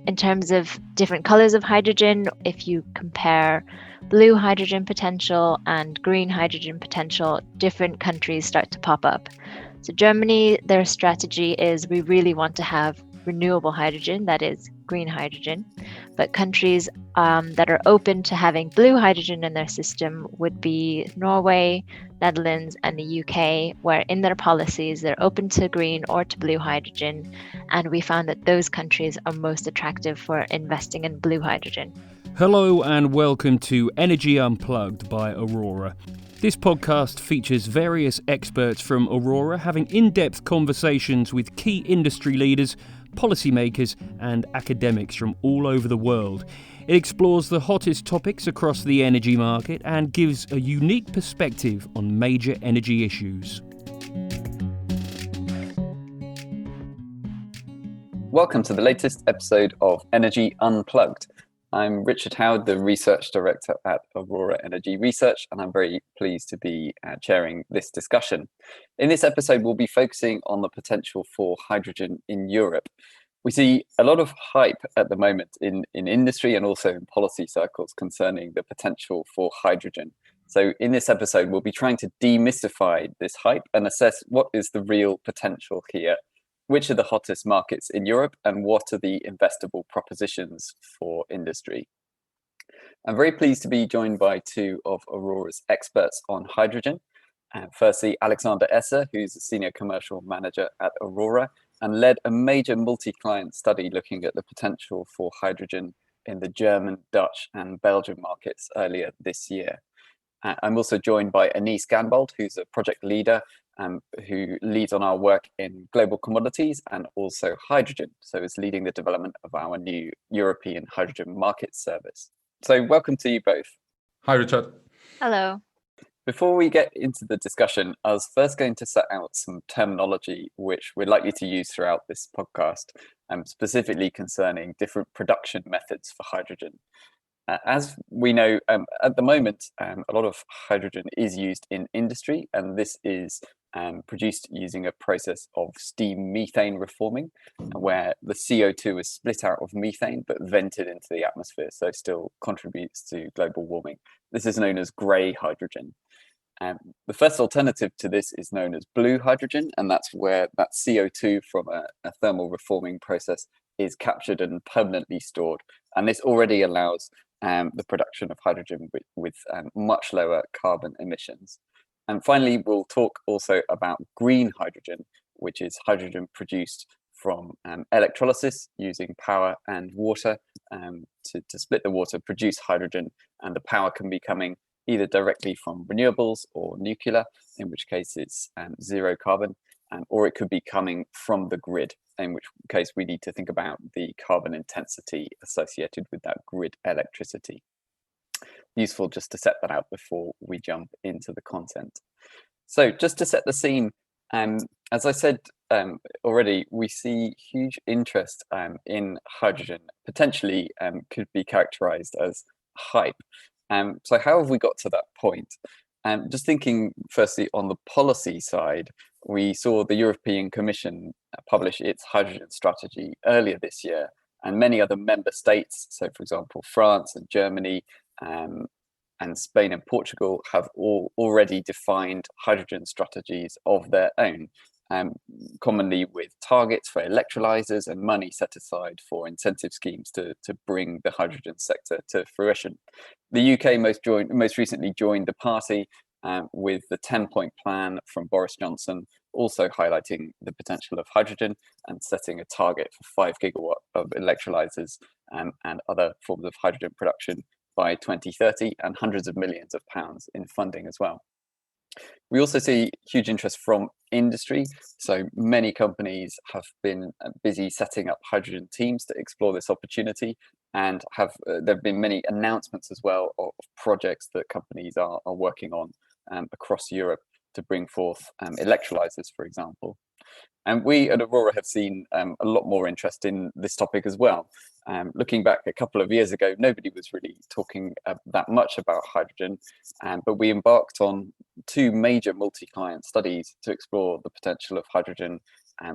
In terms of different colors of hydrogen, if you compare blue hydrogen potential and green hydrogen potential, different countries start to pop up. So Germany, their strategy is we really want to have renewable hydrogen, that is green hydrogen. But countries that are open to having blue hydrogen in their system would be Norway, Netherlands, and the UK, where in their policies they're open to green or to blue hydrogen. And we found that those countries are most attractive for investing in blue hydrogen. Hello and welcome to Energy Unplugged by Aurora. This podcast features various experts from Aurora having in-depth conversations with key industry leaders, policymakers and academics from all over the world. It explores the hottest topics across the energy market and gives a unique perspective on major energy issues. Welcome to the latest episode of Energy Unplugged. I'm Richard Howard, the Research Director at Aurora Energy Research, and I'm very pleased to be chairing this discussion. In this episode, we'll be focusing on the potential for hydrogen in Europe. We see a lot of hype at the moment in industry and also in policy circles concerning the potential for hydrogen. So in this episode, we'll be trying to demystify this hype and assess what is the real potential here. Which are the hottest markets in Europe and what are the investable propositions for industry? I'm very pleased to be joined by two of Aurora's experts on hydrogen. Firstly, Alexander Esser, who's a senior commercial manager at Aurora and led a major multi-client study looking at the potential for hydrogen in the German, Dutch and Belgian markets earlier this year. I'm also joined by Anise Ganbold, who's a project leader who leads on our work in global commodities and also hydrogen. So is leading the development of our new European hydrogen market service. So welcome to you both. Hi, Richard. Hello. Before we get into the discussion, I was first going to set out some terminology which we're likely to use throughout this podcast, specifically concerning different production methods for hydrogen. As we know, at the moment, a lot of hydrogen is used in industry, and this is produced using a process of steam methane reforming, where the CO2 is split out of methane but vented into the atmosphere, so still contributes to global warming. This is known as grey hydrogen. The first alternative to this is known as blue hydrogen, and that's where that CO2 from a thermal reforming process is captured and permanently stored. And this already allows the production of hydrogen with much lower carbon emissions. And finally, we'll talk also about green hydrogen, which is hydrogen produced from electrolysis using power and water to split the water, produce hydrogen, and the power can be coming either directly from renewables or nuclear, in which case it's zero carbon, or it could be coming from the grid, in which case we need to think about the carbon intensity associated with that grid electricity. Useful just to set that out before we jump into the content. So just to set the scene, as I said already, we see huge interest in hydrogen, potentially could be characterized as hype. So how have we got to that point? Just thinking firstly on the policy side, we saw the European Commission publish its hydrogen strategy earlier this year, and many other member states, so for example, France and Germany and Spain and Portugal have already defined hydrogen strategies of their own, commonly with targets for electrolyzers and money set aside for incentive schemes to bring the hydrogen sector to fruition. The UK most recently joined the party with the 10-point plan from Boris Johnson, also highlighting the potential of hydrogen and setting a target for 5 gigawatt of electrolyzers and other forms of hydrogen production by 2030 and hundreds of millions of pounds in funding as well. We also see huge interest from industry. So many companies have been busy setting up hydrogen teams to explore this opportunity, and there have been many announcements as well of projects that companies are working on across Europe to bring forth electrolyzers, for example. And we at Aurora have seen a lot more interest in this topic as well. Looking back a couple of years ago, nobody was really talking that much about hydrogen, but we embarked on two major multi-client studies to explore the potential of hydrogen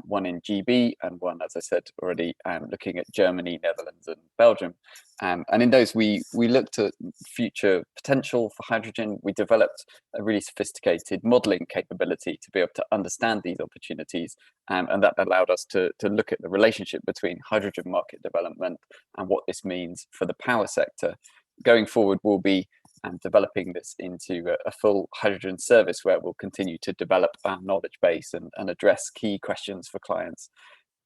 one in GB and one, as I said already, looking at Germany, Netherlands and Belgium. And in those, we looked at future potential for hydrogen. We developed a really sophisticated modeling capability to be able to understand these opportunities. And that allowed us to look at the relationship between hydrogen market development and what this means for the power sector. Going forward, we'll be developing this into a full hydrogen service where we'll continue to develop our knowledge base and address key questions for clients.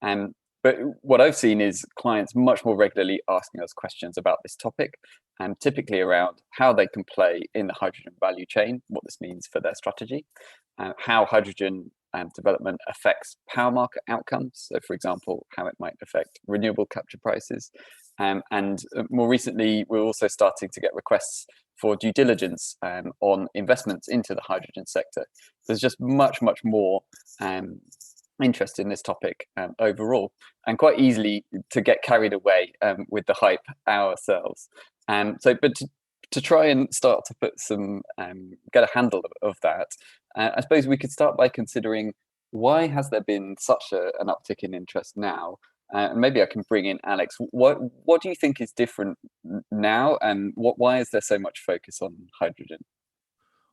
But what I've seen is clients much more regularly asking us questions about this topic, and typically around how they can play in the hydrogen value chain, what this means for their strategy, how hydrogen development affects power market outcomes. So, for example, how it might affect renewable capture prices. And more recently, we're also starting to get requests for due diligence on investments into the hydrogen sector. There's just much more interest in this topic overall, and quite easily to get carried away with the hype ourselves. But to try and start to put some get a handle of that, I suppose we could start by considering, why has there been such an uptick in interest now? And maybe I can bring in Alex. What do you think is different now, and why is there so much focus on hydrogen?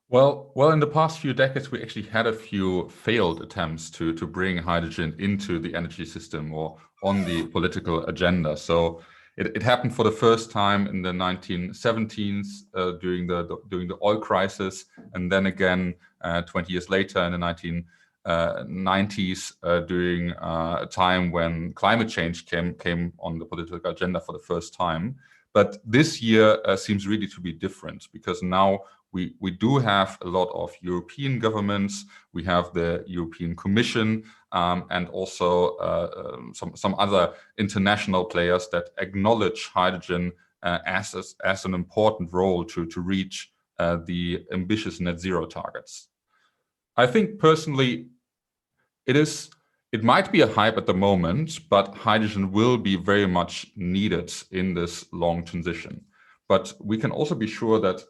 Well, in the past few decades, we actually had a few failed attempts to bring hydrogen into the energy system or on the political agenda. So it happened for the first time in the 1970s during the oil crisis, and then again 20 years later in the 1990s during a time when climate change came on the political agenda for the first time. But this year seems really to be different, because now we do have a lot of European governments. We have the European Commission and also some other international players that acknowledge hydrogen as an important role to reach the ambitious net zero targets. I think personally, it might be a hype at the moment, but hydrogen will be very much needed in this long transition. But we can also be sure that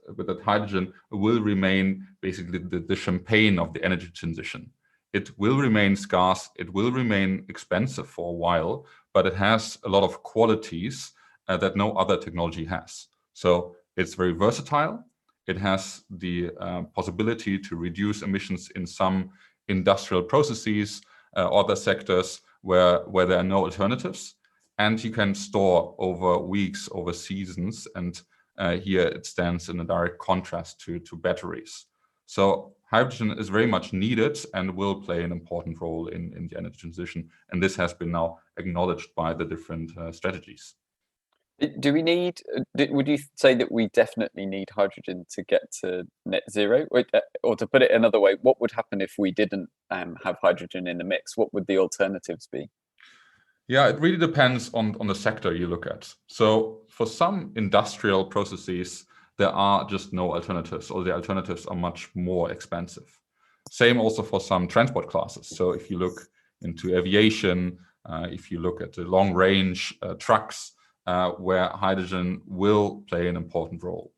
hydrogen will remain basically the champagne of the energy transition. It will remain scarce, it will remain expensive for a while, but it has a lot of qualities that no other technology has. So it's very versatile. It has the possibility to reduce emissions in some industrial processes, other sectors where there are no alternatives. And you can store over weeks, over seasons, and here it stands in a direct contrast to batteries. So hydrogen is very much needed and will play an important role in the energy transition. And this has been now acknowledged by the different strategies. Do we need, would you say that we definitely need hydrogen to get to net zero? Or to put it another way, what would happen if we didn't have hydrogen in the mix? What would the alternatives be? Yeah, it really depends on the sector you look at. So for some industrial processes, there are just no alternatives, or the alternatives are much more expensive. Same also for some transport classes. So if you look into aviation, if you look at the long range trucks, where hydrogen will play an important role.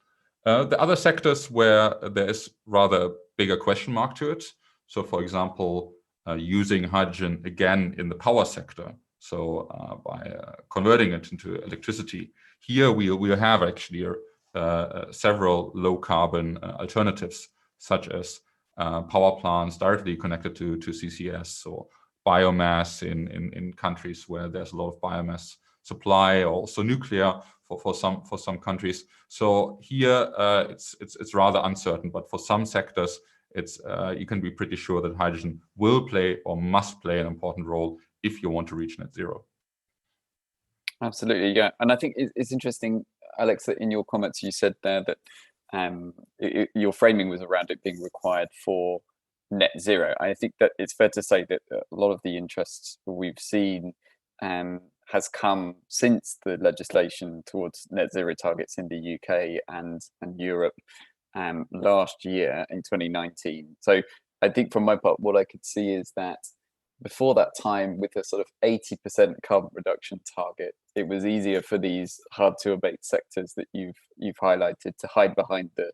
The other sectors where there is rather a bigger question mark to it. So for example, using hydrogen again in the power sector. So by converting it into electricity, here we have actually several low carbon alternatives, such as power plants directly connected to CCS, or biomass in countries where there's a lot of biomass supply, or also nuclear for some countries. So here it's rather uncertain, but for some sectors it's you can be pretty sure that hydrogen will play or must play an important role if you want to reach net zero. Absolutely, yeah. And I think it's interesting, Alex, that in your comments you said there that your framing was around it being required for net zero. I think that it's fair to say that a lot of the interest we've seen has come since the legislation towards net zero targets in the UK and Europe last year in 2019. So I think from my part, what I could see is that before that time, with a sort of 80% carbon reduction target, it was easier for these hard to abate sectors that you've highlighted to hide behind the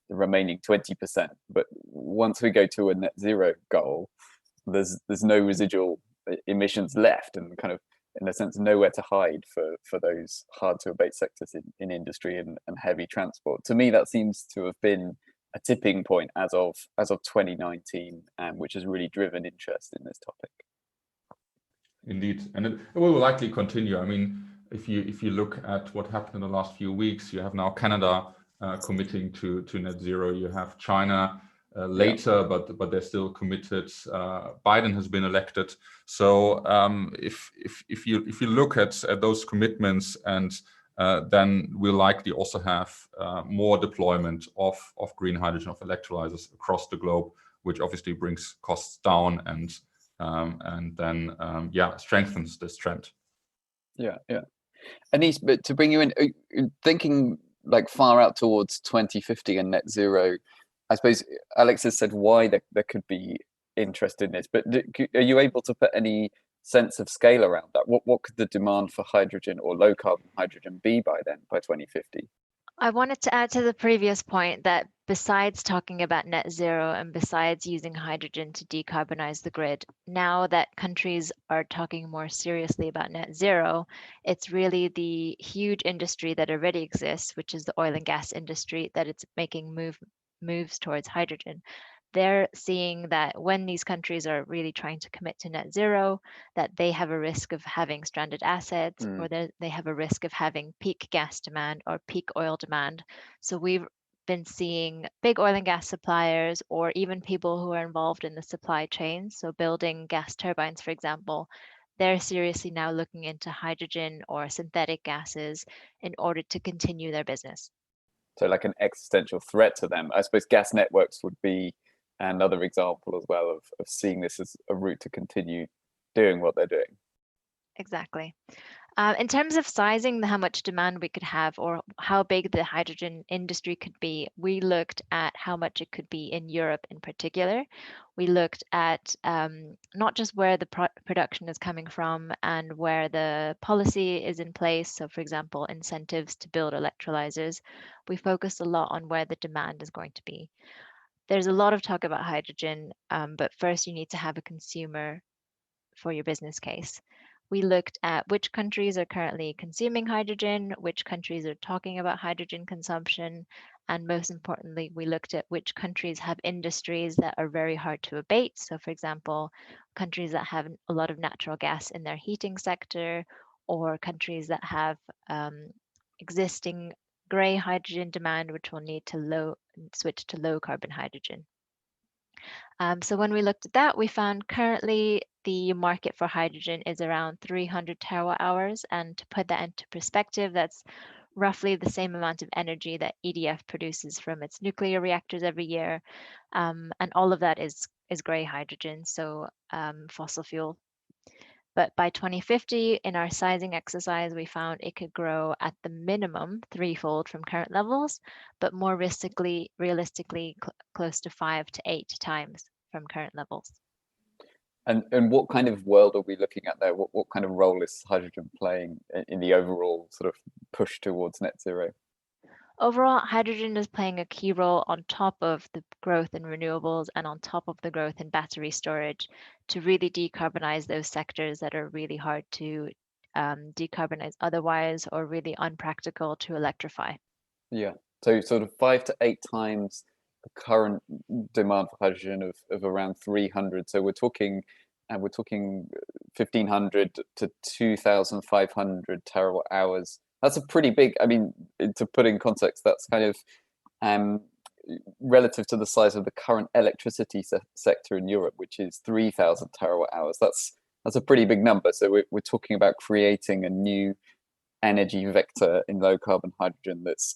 remaining 20%. But once we go to a net zero goal, there's no residual emissions left, and kind of, in a sense, nowhere to hide for those hard to abate sectors in industry and heavy transport. To me, that seems to have been a tipping point as of 2019, which has really driven interest in this topic. Indeed, and it will likely continue. I mean, if you look at what happened in the last few weeks, you have now Canada committing to net zero. You have China later, but they're still committed. Biden has been elected, so if you look at those commitments, and then we'll likely also have more deployment of green hydrogen, of electrolyzers across the globe, which obviously brings costs down and then strengthens this trend. Yeah. Anise, but to bring you in, thinking like far out towards 2050 and net zero, I suppose Alex has said why there could be interest in this, but are you able to put any sense of scale around that? What could the demand for hydrogen or low carbon hydrogen be by 2050? I wanted to add to the previous point that besides talking about net zero and besides using hydrogen to decarbonize the grid, now that countries are talking more seriously about net zero, it's really the huge industry that already exists, which is the oil and gas industry, that it's making moves towards hydrogen. They're seeing that when these countries are really trying to commit to net zero, that they have a risk of having stranded assets, or they have a risk of having peak gas demand or peak oil demand. So we've been seeing big oil and gas suppliers, or even people who are involved in the supply chain, so building gas turbines, for example, they're seriously now looking into hydrogen or synthetic gases in order to continue their business. So like an existential threat to them. I suppose gas networks would be another example as well of seeing this as a route to continue doing what they're doing. Exactly. In terms of sizing how much demand we could have or how big the hydrogen industry could be, we looked at how much it could be in Europe in particular. We looked at not just where the production is coming from and where the policy is in place. So, for example, incentives to build electrolyzers. We focused a lot on where the demand is going to be. There's a lot of talk about hydrogen, but first you need to have a consumer for your business case. We looked at which countries are currently consuming hydrogen, which countries are talking about hydrogen consumption, and most importantly, we looked at which countries have industries that are very hard to abate. So, for example, countries that have a lot of natural gas in their heating sector, or countries that have existing grey hydrogen demand, which will need to switch to low carbon hydrogen. So when we looked at that, we found currently the market for hydrogen is around 300 terawatt hours. And to put that into perspective, that's roughly the same amount of energy that EDF produces from its nuclear reactors every year. And all of that is grey hydrogen, so fossil fuel. But by 2050, in our sizing exercise, we found it could grow at the minimum threefold from current levels, but more realistically close to 5 to 8 times from current levels. And what kind of world are we looking at there? What kind of role is hydrogen playing in the overall sort of push towards net zero? Overall, hydrogen is playing a key role on top of the growth in renewables and on top of the growth in battery storage to really decarbonize those sectors that are really hard to decarbonize otherwise, or really unpractical to electrify. Yeah, so sort of 5 to 8 times the current demand for hydrogen of around 300. So we're talking 1,500 to 2,500 terawatt hours. That's a pretty big, I mean, to put in context, that's kind of relative to the size of the current electricity sector in Europe, which is 3,000 terawatt hours. That's a pretty big number. So we're talking about creating a new energy vector in low carbon hydrogen that's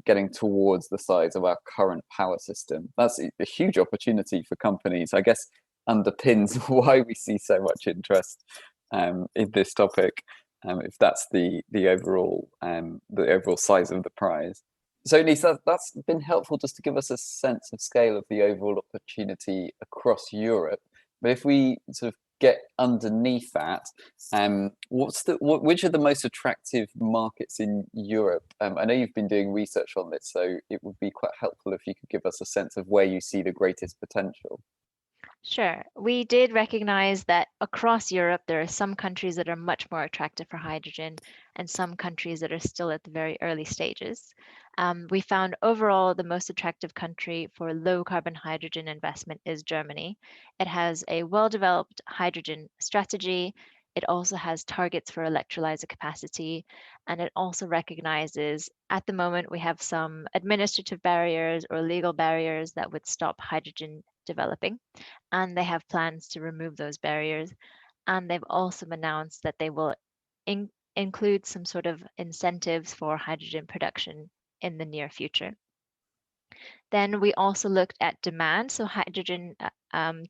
getting towards the size of our current power system. That's a huge opportunity for companies. I guess underpins why we see so much interest in this topic. If that's the overall size of the prize. So Anise, that's been helpful just to give us a sense of scale of the overall opportunity across Europe. But if we sort of get underneath that, which are the most attractive markets in Europe? I know you've been doing research on this, so it would be quite helpful if you could give us a sense of where you see the greatest potential. Sure. We did recognize that across Europe, there are some countries that are much more attractive for hydrogen and some countries that are still at the very early stages. We found overall the most attractive country for low carbon hydrogen investment is Germany. It has a well-developed hydrogen strategy. It also has targets for electrolyzer capacity, and it also recognizes at the moment we have some administrative barriers or legal barriers that would stop hydrogen developing, and they have plans to remove those barriers. And they've also announced that they will include some sort of incentives for hydrogen production in the near future. Then we also looked at demand. So hydrogen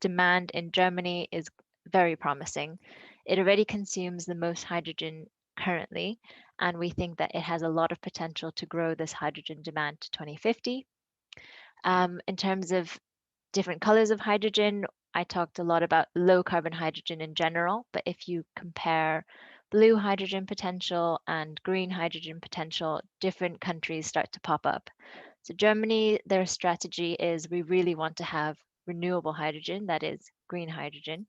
demand in Germany is very promising. It already consumes the most hydrogen currently, and we think that it has a lot of potential to grow this hydrogen demand to 2050. In terms of different colors of hydrogen, I talked a lot about low carbon hydrogen in general, but if you compare blue hydrogen potential and green hydrogen potential, different countries start to pop up. So Germany, their strategy is we really want to have renewable hydrogen, that is green hydrogen,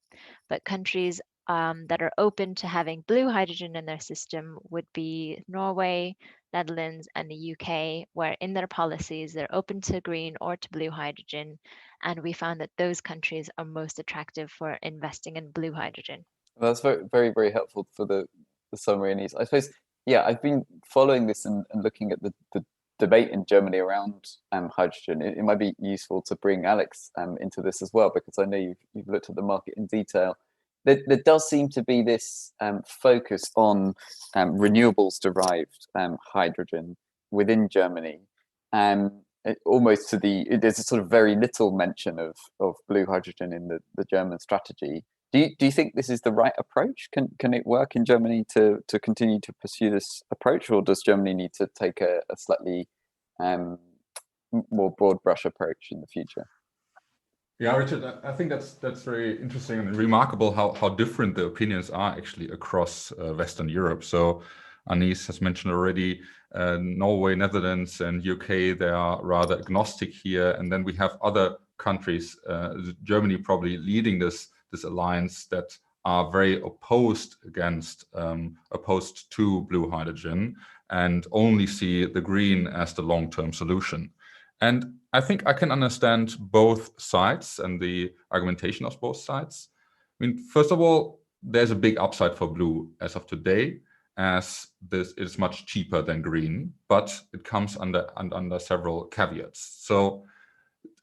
but countries that are open to having blue hydrogen in their system would be Norway, Netherlands, and the UK, where in their policies they're open to green or to blue hydrogen. And we found that those countries are most attractive for investing in blue hydrogen. Well, that's very, very, very helpful for the summary, Anise. I suppose, yeah, I've been following this and looking at the debate in Germany around hydrogen. It might be useful to bring Alex into this as well, because I know you've looked at the market in detail. There does seem to be this focus on renewables derived hydrogen within Germany, almost to there's a sort of very little mention of blue hydrogen in the German strategy. Do you think this is the right approach? Can it work in Germany to continue to pursue this approach, or does Germany need to take a slightly more broad brush approach in the future? Yeah, Richard, I think that's very interesting and remarkable how different the opinions are actually across Western Europe. So Anise has mentioned already Norway, Netherlands, and UK, they are rather agnostic here. And then we have other countries, Germany probably leading this alliance, that are very opposed to blue hydrogen and only see the green as the long-term solution. And I think I can understand both sides and the argumentation of both sides. I mean, first of all, there's a big upside for blue as of today, as this is much cheaper than green, but it comes under several caveats. So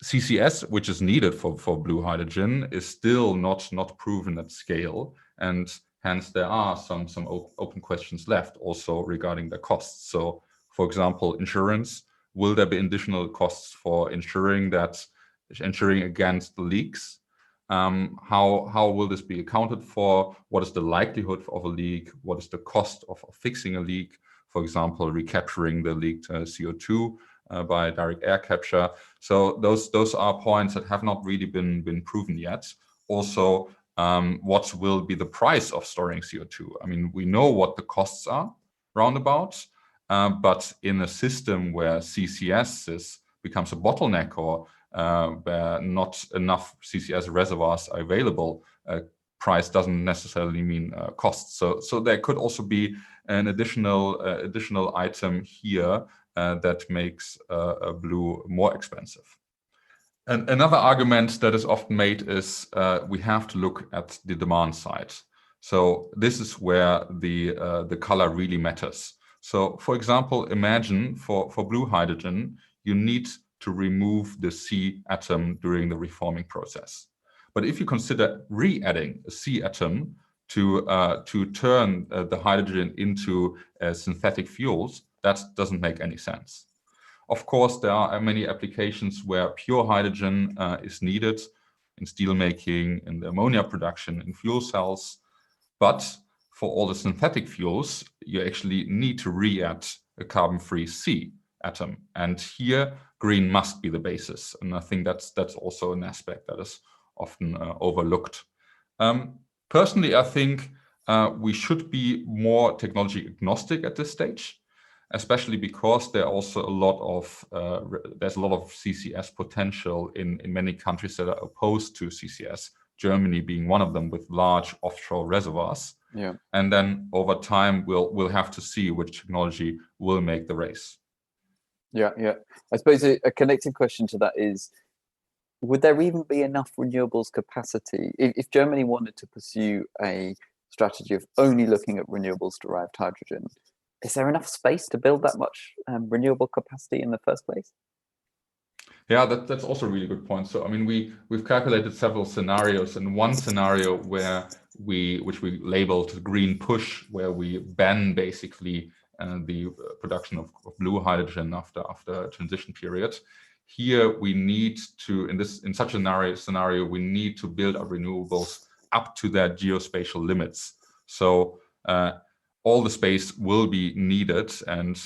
CCS, which is needed for blue hydrogen, is still not proven at scale, and hence there are some open questions left also regarding the costs. So, for example, insurance. Will there be additional costs for insuring against leaks? How will this be accounted for? What is the likelihood of a leak? What is the cost of fixing a leak? For example, recapturing the leaked CO2 by direct air capture. So those are points that have not really been proven yet. Also, what will be the price of storing CO2? I mean, we know what the costs are roundabout. But in a system where CCS becomes a bottleneck, or where not enough CCS reservoirs are available, price doesn't necessarily mean cost. So there could also be an additional item here that makes blue more expensive. And another argument that is often made is we have to look at the demand side. So this is where the color really matters. So, for example, imagine for blue hydrogen, you need to remove the C atom during the reforming process. But if you consider re-adding a C atom to turn the hydrogen into synthetic fuels, that doesn't make any sense. Of course, there are many applications where pure hydrogen is needed, in steel making, in the ammonia production, in fuel cells, but for all the synthetic fuels, you actually need to re-add a carbon-free C atom. And here, green must be the basis. And I think that's also an aspect that is often overlooked. Personally, I think we should be more technology agnostic at this stage. especially because there's a lot of CCS potential in many countries that are opposed to CCS. Germany being one of them, with large offshore reservoirs. Yeah. And then over time, we'll have to see which technology will make the race. Yeah. I suppose a connected question to that is, would there even be enough renewables capacity if Germany wanted to pursue a strategy of only looking at renewables-derived hydrogen? Is there enough space to build that much renewable capacity in the first place? Yeah, that's also a really good point. So, I mean, we've calculated several scenarios, and one scenario which we labeled green push, where we ban basically the production of blue hydrogen after a transition period. Here we need to, in such a scenario, we need to build our renewables up to their geospatial limits. So all the space will be needed, and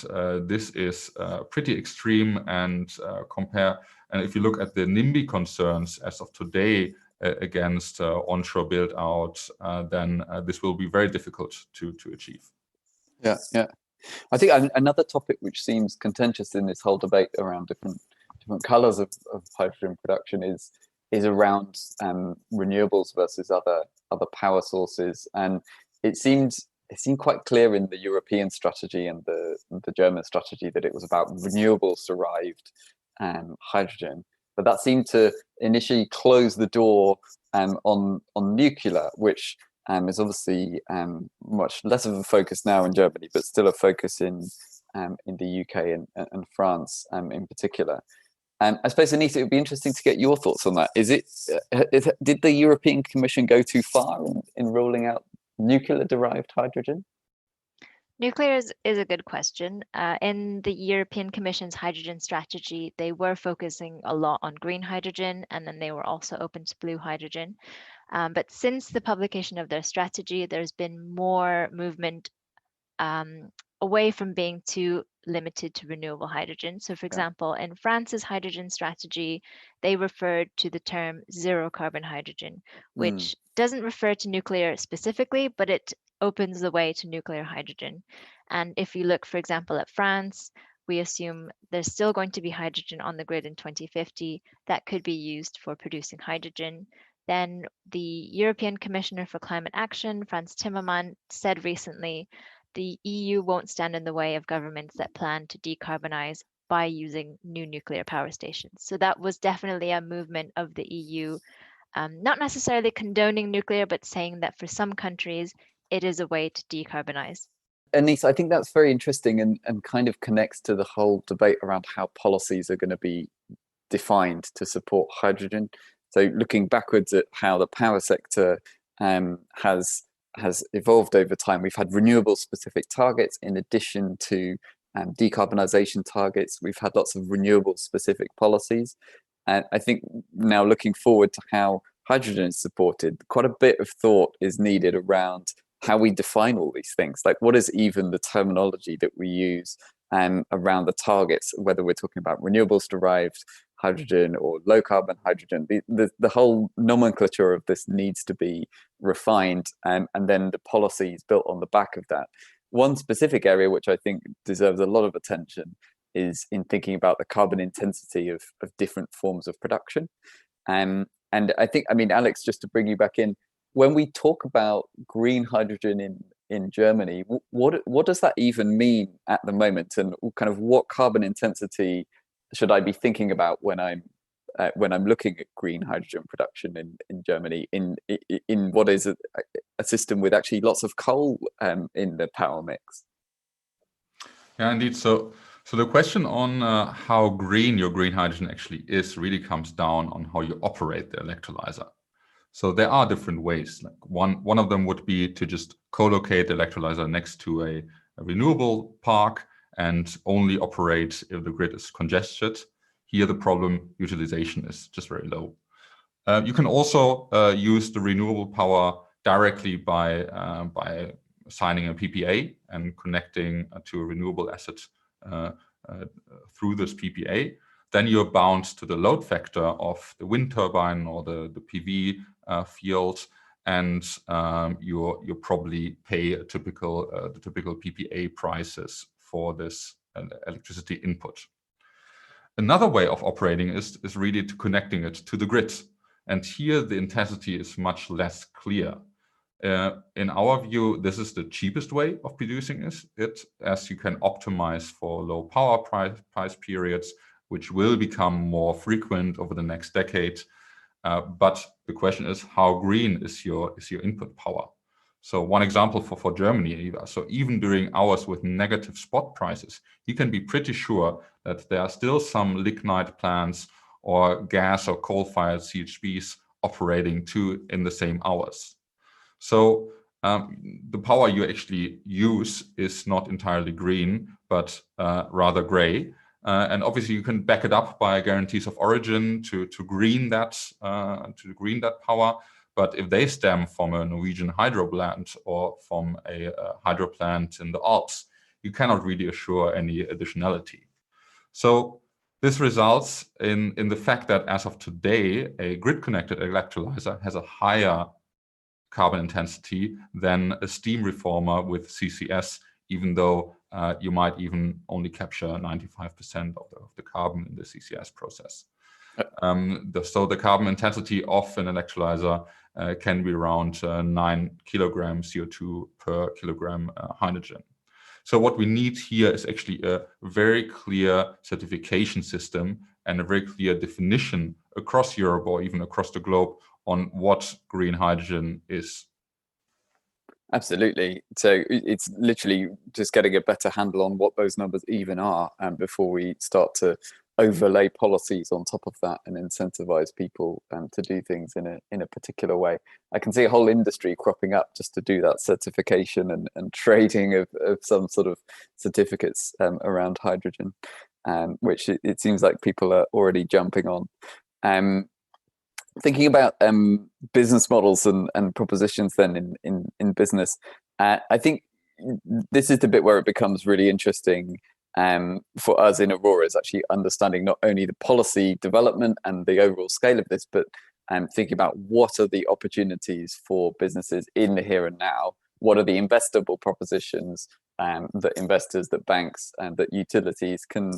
this is pretty extreme. And if you look at the NIMBY concerns as of today against onshore build out, then this will be very difficult to achieve. Yeah. I think another topic which seems contentious in this whole debate around different colors of hydrogen production is around renewables versus other power sources, and it seemed quite clear in the European strategy and the German strategy that it was about renewables derived hydrogen, but that seemed to initially close the door on nuclear, which is obviously much less of a focus now in Germany, but still a focus in the UK and France in particular. I suppose, Anise, it would be interesting to get your thoughts on that. Did the European Commission go too far in rolling out nuclear-derived hydrogen? Nuclear is a good question. In the European Commission's hydrogen strategy, they were focusing a lot on green hydrogen, and then they were also open to blue hydrogen. But since the publication of their strategy, there's been more movement away from being too limited to renewable hydrogen. So, for example, in France's hydrogen strategy, they referred to the term zero carbon hydrogen, which doesn't refer to nuclear specifically, but it opens the way to nuclear hydrogen. And if you look, for example, at France, we assume there's still going to be hydrogen on the grid in 2050 that could be used for producing hydrogen. Then the European Commissioner for Climate Action, Frans Timmermans, said recently, the EU won't stand in the way of governments that plan to decarbonize by using new nuclear power stations. So that was definitely a movement of the EU, not necessarily condoning nuclear, but saying that for some countries, it is a way to decarbonize. Anise, I think that's very interesting and kind of connects to the whole debate around how policies are going to be defined to support hydrogen. So looking backwards at how the power sector has evolved over time, we've had renewable specific targets in addition to decarbonisation targets. We've had lots of renewable specific policies. And I think now looking forward to how hydrogen is supported, quite a bit of thought is needed around how we define all these things. Like, what is even the terminology that we use around the targets, whether we're talking about renewables derived hydrogen or low carbon hydrogen. The whole nomenclature of this needs to be refined, and then the policies built on the back of that. One specific area which I think deserves a lot of attention is in thinking about the carbon intensity of different forms of production. And I think, I mean, Alex, just to bring you back in, when we talk about green hydrogen in Germany, what does that even mean at the moment, and kind of what carbon intensity should I be thinking about when I'm looking at green hydrogen production in Germany in what is a system with actually lots of coal in the power mix? Yeah, indeed. So the question on how green your green hydrogen actually is really comes down on how you operate the electrolyzer. So there are different ways. Like one of them would be to just co-locate the electrolyzer next to a renewable park and only operate if the grid is congested. Here, the problem utilization is just very low. You can also use the renewable power directly by signing a PPA and connecting to a renewable asset through this PPA. Then you're bound to the load factor of the wind turbine or the PV field, and you probably pay the typical PPA prices for this electricity input. Another way of operating is really to connecting it to the grid. And here the intensity is much less clear. In our view, this is the cheapest way of producing it, as you can optimize for low power price periods, which will become more frequent over the next decade. But the question is, how green is your input power? So one example for Germany, so even during hours with negative spot prices, you can be pretty sure that there are still some lignite plants or gas or coal-fired CHPs operating too in the same hours. So the power you actually use is not entirely green, but rather gray. And obviously, you can back it up by guarantees of origin to green that power. But if they stem from a Norwegian hydro plant or from a hydro plant in the Alps, you cannot really assure any additionality. So this results in the fact that as of today, a grid-connected electrolyzer has a higher carbon intensity than a steam reformer with CCS, even though you might even only capture 95% of the carbon in the CCS process. So the carbon intensity of an electrolyzer can be around 9 kilograms CO2 per kilogram hydrogen. So what we need here is actually a very clear certification system and a very clear definition across Europe or even across the globe on what green hydrogen is. Absolutely. So it's literally just getting a better handle on what those numbers even are, before we start to overlay policies on top of that and incentivize people to do things in a particular way. I can see a whole industry cropping up just to do that certification and trading of some sort of certificates around hydrogen, which it seems like people are already jumping on. Thinking about business models and propositions then in business, I think this is the bit where it becomes really interesting for us in Aurora, is actually understanding not only the policy development and the overall scale of this, but thinking about what are the opportunities for businesses in the here and now. What are the investable propositions that investors, that banks, and that utilities can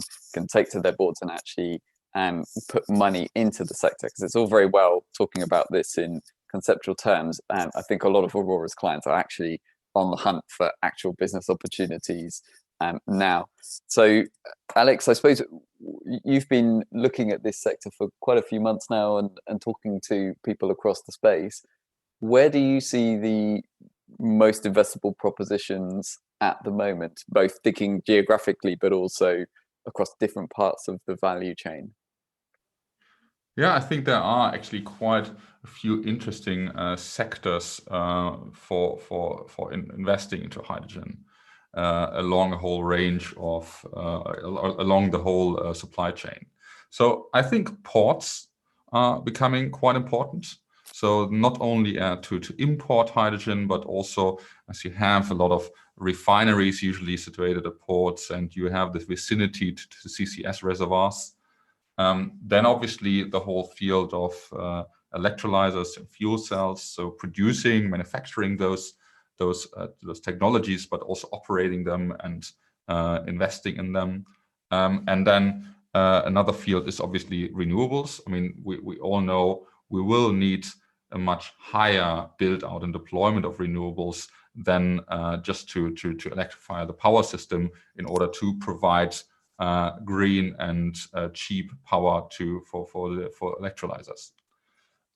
take to their boards and actually put money into the sector? Because it's all very well talking about this in conceptual terms. I think a lot of Aurora's clients are actually on the hunt for actual business opportunities now. So, Alex, I suppose you've been looking at this sector for quite a few months now and talking to people across the space. Where do you see the most investable propositions at the moment, both thinking geographically, but also across different parts of the value chain? Yeah, I think there are actually quite a few interesting sectors for investing into hydrogen along a whole range of along the whole supply chain. So I think ports are becoming quite important. So not only to import hydrogen, but also as you have a lot of refineries usually situated at ports, and you have the vicinity to CCS reservoirs. Then obviously the whole field of electrolyzers and fuel cells, so producing, manufacturing those technologies, but also operating them and investing in them. And then another field is obviously renewables. I mean, we all know we will need a much higher build out and deployment of renewables than just to electrify the power system in order to provide green and cheap power for electrolyzers.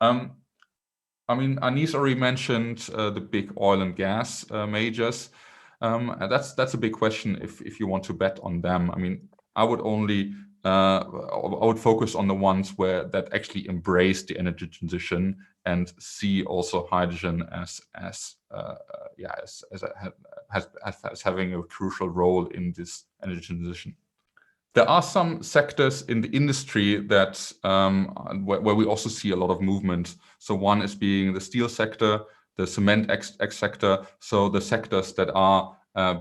I mean, Anise already mentioned the big oil and gas majors. And that's a big question if you want to bet on them. I mean, I would only I would focus on the ones that actually embrace the energy transition and see also hydrogen as having a crucial role in this energy transition. There are some sectors in the industry that where we also see a lot of movement. So one is being the steel sector, the cement sector. So the sectors that are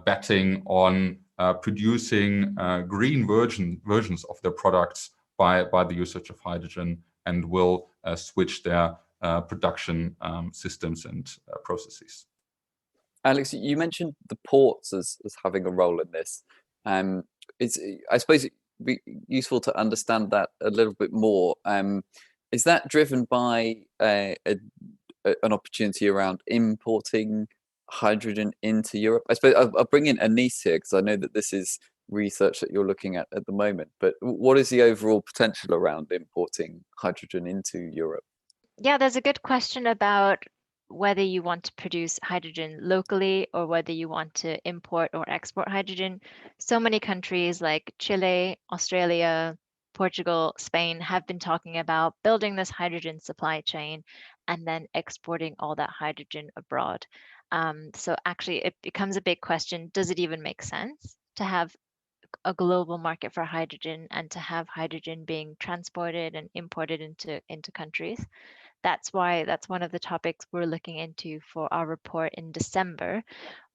betting on producing green versions of their products by the usage of hydrogen, and will switch their production systems and processes. Alex, you mentioned the ports as having a role in this. I suppose it'd be useful to understand that a little bit more. Is that driven by an opportunity around importing hydrogen into Europe? I suppose I'll bring in Anise here because I know that this is research that you're looking at the moment. But what is the overall potential around importing hydrogen into Europe? Yeah, there's a good question about whether you want to produce hydrogen locally or whether you want to import or export hydrogen. So many countries like Chile, Australia, Portugal, Spain have been talking about building this hydrogen supply chain and then exporting all that hydrogen abroad. So actually, it becomes a big question. Does it even make sense to have a global market for hydrogen and to have hydrogen being transported and imported into countries? That's one of the topics we're looking into for our report in December,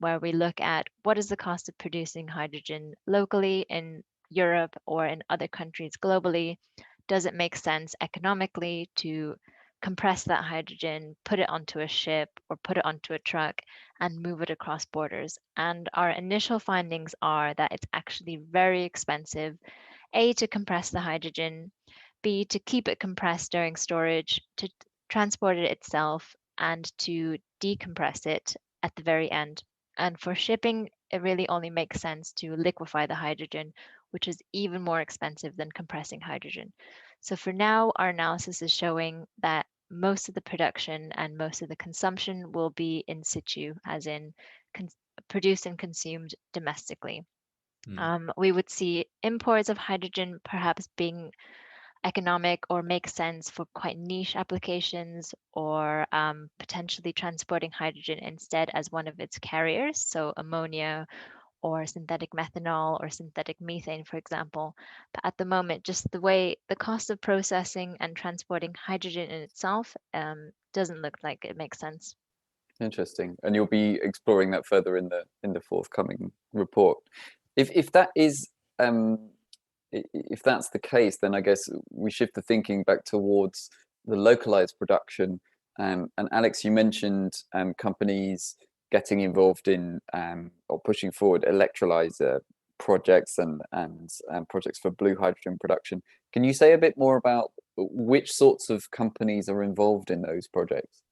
where we look at what is the cost of producing hydrogen locally in Europe or in other countries globally. Does it make sense economically to compress that hydrogen, put it onto a ship or put it onto a truck and move it across borders? And our initial findings are that it's actually very expensive, A, to compress the hydrogen, B, to keep it compressed during storage, to transport it itself, and to decompress it at the very end. And for shipping, it really only makes sense to liquefy the hydrogen, which is even more expensive than compressing hydrogen. So for now, our analysis is showing that most of the production and most of the consumption will be in situ, as in produced and consumed domestically. We would see imports of hydrogen perhaps being economic or make sense for quite niche applications, or potentially transporting hydrogen instead as one of its carriers, so ammonia or synthetic methanol or synthetic methane, for example. But at the moment, just the cost of processing and transporting hydrogen in itself doesn't look like it makes sense. Interesting, and you'll be exploring that further in the forthcoming report. If that is if that's the case, then I guess we shift the thinking back towards the localized production. And Alex, you mentioned companies getting involved in or pushing forward electrolyzer projects and projects for blue hydrogen production. Can you say a bit more about which sorts of companies are involved in those projects?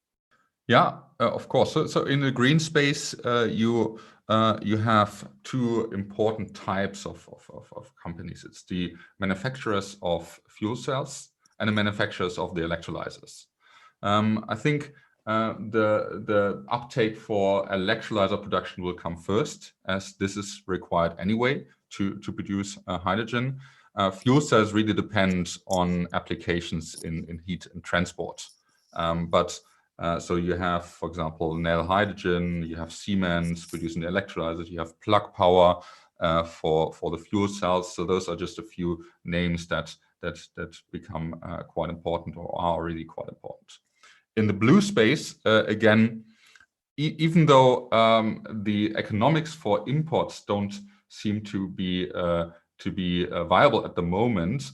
Yeah, of course. So in the green space, you have two important types of companies. It's the manufacturers of fuel cells and the manufacturers of the electrolyzers. I think the uptake for electrolyzer production will come first, as this is required anyway to produce hydrogen. Fuel cells really depend on applications in heat and transport. So you have, for example, Nel Hydrogen, you have Siemens producing the electrolyzers, you have Plug Power for the fuel cells. So those are just a few names that become quite important, or are really quite important. In the blue space, again, even though the economics for imports don't seem to be viable at the moment,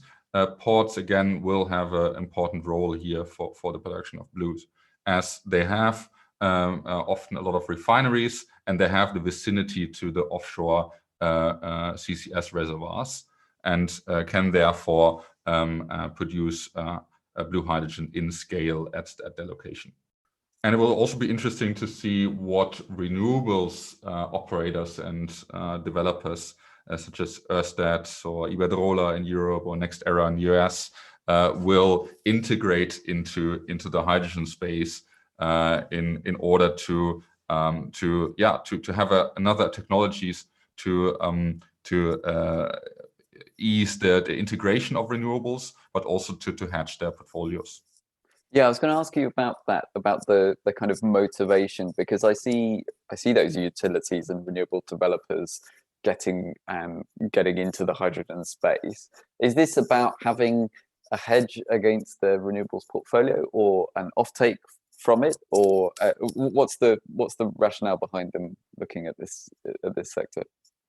ports again will have an important role here for the production of blues, as they have often a lot of refineries and they have the vicinity to the offshore CCS reservoirs, and can therefore produce blue hydrogen in scale at their location. And it will also be interesting to see what renewables operators and developers such as Ørsted or Iberdrola in Europe or NextEra in the US will integrate into the hydrogen space in order to have another technologies to ease the integration of renewables, but also to hedge their portfolios. Yeah, I was going to ask you about that, about the kind of motivation, because I see those utilities and renewable developers getting into the hydrogen space. Is this about having a hedge against the renewables portfolio, or an offtake from it, or what's the rationale behind them looking at this sector?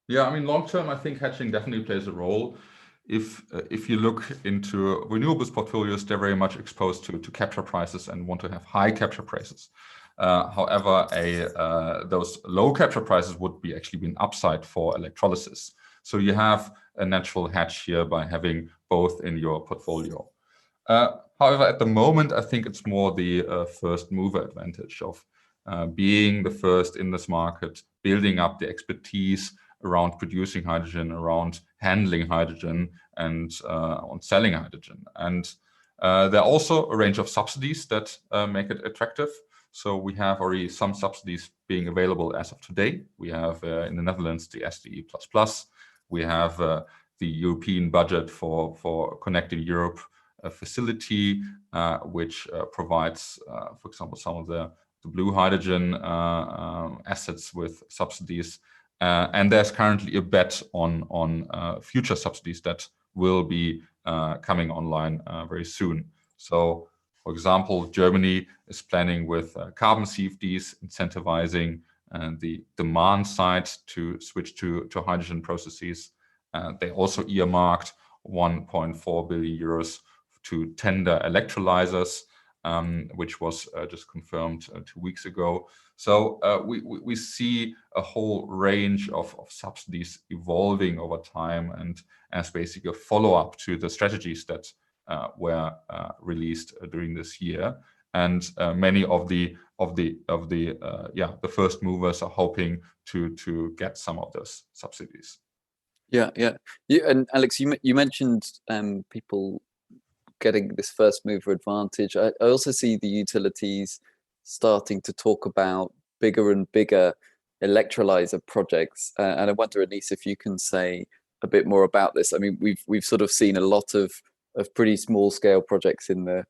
Yeah, I mean, long term, I think hedging definitely plays a role. If you look into renewables portfolios, they're very much exposed to capture prices and want to have high capture prices. However, those low capture prices would be actually an upside for electrolysis. So you have a natural hedge here by having both in your portfolio. However, at the moment, I think it's more the first mover advantage of being the first in this market, building up the expertise around producing hydrogen, around handling hydrogen, and on selling hydrogen. And there are also a range of subsidies that make it attractive. So we have already some subsidies being available as of today. We have in the Netherlands the SDE++. We have the European budget for Connecting Europe facility, which provides, for example, some of the blue hydrogen assets with subsidies. And there's currently a bet on future subsidies that will be coming online very soon. So, for example, Germany is planning with carbon CFDs incentivizing the demand side to switch to hydrogen processes. They also earmarked 1.4 billion euros to tender electrolyzers, which was just confirmed 2 weeks ago. So we see a whole range of subsidies evolving over time, and as basically a follow-up to the strategies that were released during this year. And many of the first movers are hoping to get some of those subsidies. Yeah. And Alex, you mentioned people getting this first mover advantage. I also see the utilities starting to talk about bigger and bigger electrolyzer projects, and I wonder, Anise, if you can say a bit more about this. I mean, we've sort of seen a lot of pretty small scale projects in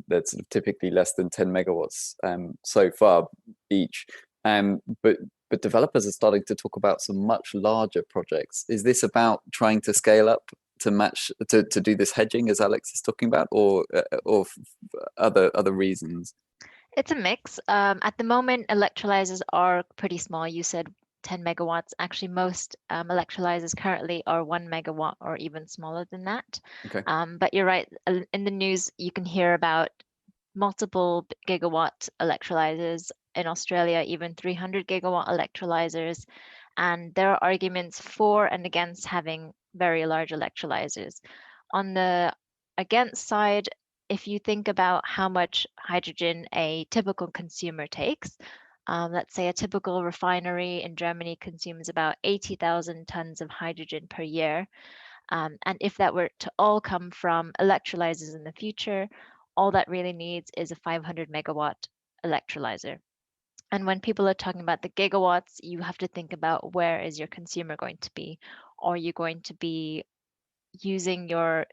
that's sort of typically less than 10 megawatts so far each, but developers are starting to talk about some much larger projects. Is this about trying to scale up to match to do this hedging as Alex is talking about, or other reasons? It's a mix. At the moment, electrolyzers are pretty small. You said 10 megawatts. Actually, most electrolyzers currently are 1 megawatt or even smaller than that. Okay. But you're right. In the news, you can hear about multiple gigawatt electrolyzers in Australia, even 300 gigawatt electrolyzers. And there are arguments for and against having very large electrolyzers. On the against side, if you think about how much hydrogen a typical consumer takes, let's say a typical refinery in Germany consumes about 80,000 tons of hydrogen per year. And if that were to all come from electrolyzers in the future, all that really needs is a 500 megawatt electrolyzer. And when people are talking about the gigawatts, you have to think about where is your consumer going to be? Are you going to be using your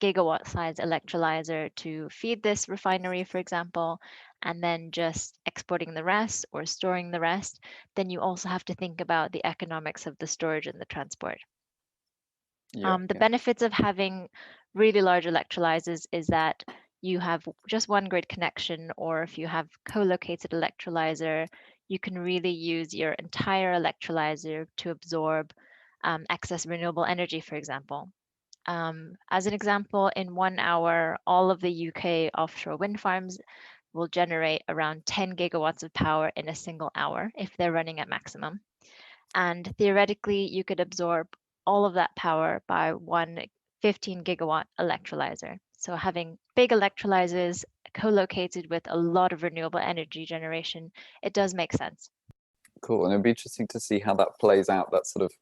gigawatt size electrolyzer to feed this refinery, for example, and then just exporting the rest or storing the rest? Then you also have to think about the economics of the storage and the transport. The benefits of having really large electrolyzers is that you have just one grid connection, or if you have co-located electrolyzer, you can really use your entire electrolyzer to absorb excess renewable energy, for example. As an example, in 1 hour, all of the UK offshore wind farms will generate around 10 gigawatts of power in a single hour if they're running at maximum. And theoretically, you could absorb all of that power by one 15 gigawatt electrolyzer. So having big electrolyzers co-located with a lot of renewable energy generation, it does make sense. Cool. And it'd be interesting to see how that plays out, that sort of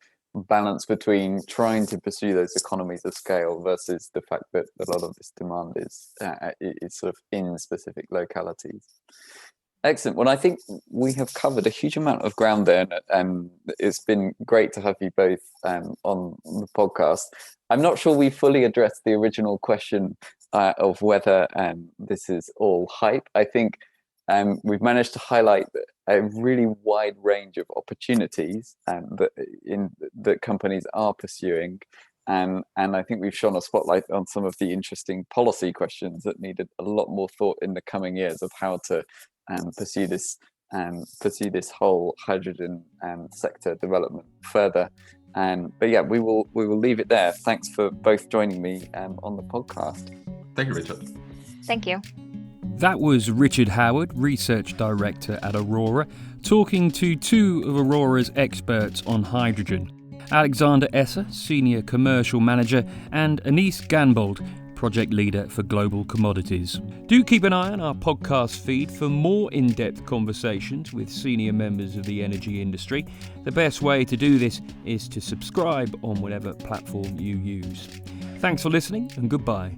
balance between trying to pursue those economies of scale versus the fact that a lot of this demand is sort of in specific localities. Excellent. Well, I think we have covered a huge amount of ground there, and it's been great to have you both on the podcast. I'm not sure we fully addressed the original question of whether this is all hype. I think we've managed to highlight a really wide range of opportunities that companies are pursuing. And I think we've shone a spotlight on some of the interesting policy questions that needed a lot more thought in the coming years of how to pursue this whole hydrogen sector development further. But yeah, we will leave it there. Thanks for both joining me on the podcast. Thank you, Richard. Thank you. That was Richard Howard, Research Director at Aurora, talking to two of Aurora's experts on hydrogen. Alexander Esser, Senior Commercial Manager, and Anise Ganbold, Project Leader for Global Commodities. Do keep an eye on our podcast feed for more in-depth conversations with senior members of the energy industry. The best way to do this is to subscribe on whatever platform you use. Thanks for listening and goodbye.